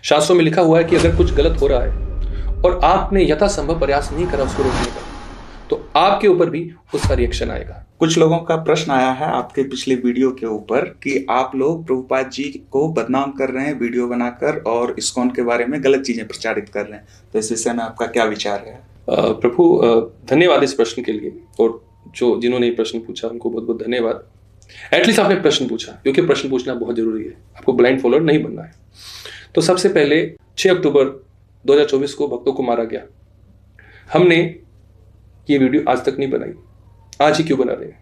शास्त्रों में लिखा हुआ है कि अगर कुछ गलत हो रहा है और आपने यथासंभव प्रयास नहीं करा उसको रोकने का, तो आपके ऊपर भी उसका रिएक्शन आएगा। कुछ लोगों का प्रश्न आया है आपके पिछले वीडियो के ऊपर कि आप लोग प्रभुपाद जी को बदनाम कर रहे हैं वीडियो बनाकर और इस्कॉन के बारे में गलत चीजें प्रचारित कर रहे हैं, तो इस विषय में आपका क्या विचार है? प्रभु धन्यवाद इस प्रश्न के लिए, और जो जिन्होंने ये प्रश्न पूछा उनको बहुत बहुत धन्यवाद। एटलीस्ट आपने प्रश्न पूछा, क्योंकि प्रश्न पूछना बहुत जरूरी है, आपको ब्लाइंड फॉलोअर नहीं बनना है। तो सबसे पहले 6 अक्टूबर 2024 को भक्तों को मारा गया। हमने ये वीडियो आज तक नहीं बनाई, आज ही क्यों बना रहे हैं?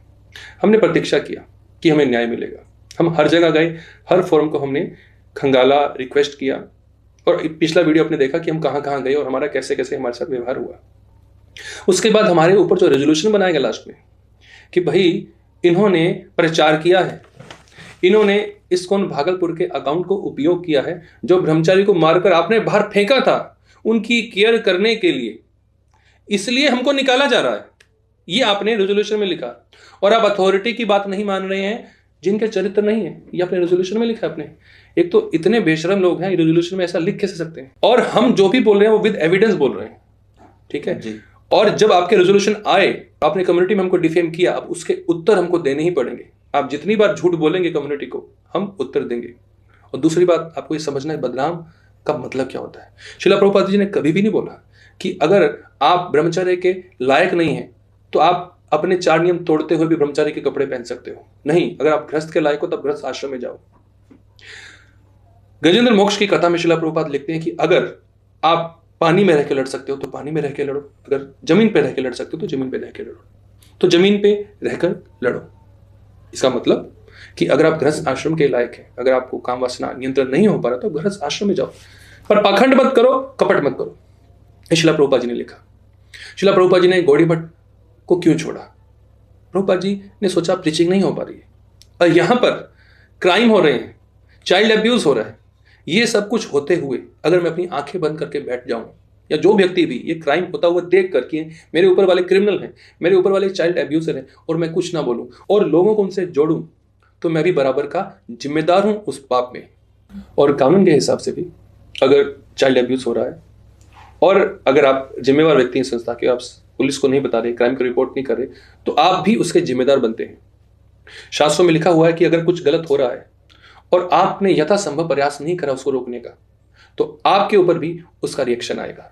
हमने प्रतीक्षा किया कि हमें न्याय मिलेगा। हम हर जगह गए, हर फोरम को हमने खंगाला, रिक्वेस्ट किया, और पिछला वीडियो आपने देखा कि हम कहां कहां गए और हमारा कैसे कैसे हमारे साथ व्यवहार हुआ। उसके बाद हमारे ऊपर जो रेजोल्यूशन बनाया गया लास्ट में कि भाई इन्होंने प्रचार किया है, इन्होंने इस्कॉन भागलपुर के अकाउंट को उपयोग किया है, जो ब्रह्मचारी को मारकर आपने बाहर फेंका था उनकी केयर करने के लिए, इसलिए हमको निकाला जा रहा है। ये आपने रेजोल्यूशन में लिखा, और आप अथॉरिटी की बात नहीं मान रहे हैं जिनके चरित्र नहीं है। ये अपने रेजोल्यूशन में लिखा आपने। एक तो इतने बेशरम लोग हैं, रेजोल्यूशन में ऐसा लिख कैसे सकते हैं? और हम जो भी बोल रहे हैं वो विद एविडेंस बोल रहे हैं, ठीक है जी। और जब आपके रेजोल्यूशन आए, आपने कम्युनिटी में हमको डिफेम किया, अब उसके उत्तर हमको देने ही पड़ेंगे। आप जितनी बार झूठ बोलेंगे कम्युनिटी को, हम उत्तर देंगे। और दूसरी बात, आपको ये समझना है बदनाम का मतलब क्या होता है। श्रील प्रभुपाद जी ने कभी भी नहीं बोला कि अगर आप ब्रह्मचर्य के लायक नहीं हैं तो आप अपने 4 नियम तोड़ते हुए भी ब्रह्मचारी के कपड़े पहन सकते हो। नहीं, अगर आप गृहस्थ के लायक हो तब गृहस्थ आश्रम में जाओ। गजेंद्र मोक्ष की कथा में श्रील प्रभुपाद लिखते हैं कि अगर आप पानी में रह के लड़ सकते हो तो पानी में रह के लड़ो, अगर जमीन पे रह के लड़ सकते हो तो जमीन पे रह के लड़ो, तो जमीन पे रहकर लड़ो। इसका मतलब कि अगर आप गृहस्थ आश्रम के लायक हैं, अगर आपको काम वासना नियंत्रण नहीं हो पा रहा तो गृहस्थ आश्रम में जाओ, पर पाखंड मत करो, कपट मत करो। श्रील प्रभुपाद जी ने लिखा। श्रील प्रभुपाद जी ने गौड़ी भट्ट को क्यों छोड़ा? प्रभुपाद जी ने सोचा प्रीचिंग नहीं हो पा रही है, और यहां पर क्राइम हो रहे हैं, चाइल्ड अब्यूज हो रहा है। ये सब कुछ होते हुए अगर मैं अपनी आंखें बंद करके बैठ जाऊं, या जो व्यक्ति भी ये क्राइम होता हुआ देख करके मेरे ऊपर वाले क्रिमिनल हैं, मेरे ऊपर वाले चाइल्ड अब्यूजर हैं, और मैं कुछ ना बोलूं और लोगों को उनसे जोड़ूं, तो मैं भी बराबर का जिम्मेदार हूं उस पाप में। और कानून के हिसाब से भी अगर चाइल्ड अब्यूज हो रहा है और अगर आप जिम्मेवार व्यक्ति हैं संस्था के, आप पुलिस को नहीं बता रहे, क्राइम की रिपोर्ट नहीं कर रहे, तो आप भी उसके जिम्मेदार बनते हैं। शास्त्रों में लिखा हुआ है कि अगर कुछ गलत हो रहा है और आपने यथासंभव प्रयास नहीं करा उसको रोकने का, तो आपके ऊपर भी उसका रिएक्शन आएगा।